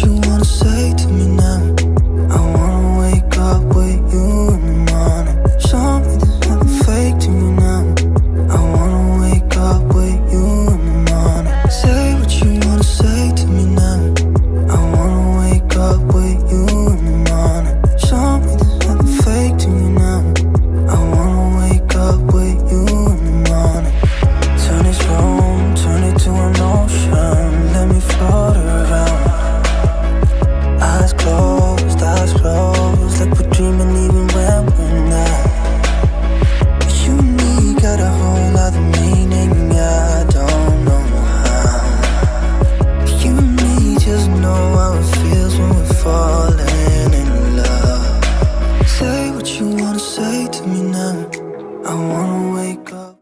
you wanna say to me now. I wanna wake up with you in the morning. Show me there's nothing fake to you now. I wanna wake up with you in the morning. Say what you wanna say to me now. I wanna wake up with you in the morning. Show me there's nothing fake to you now. I wanna wake up with you in the morning. Turn this room, turn it to an ocean. Let me float around. Eyes closed, like we're dreaming even when we're not. You and me got a whole other meaning, I don't know how. You and me just know how it feels when we're falling in love. Say what you wanna say to me now. I wanna wake up.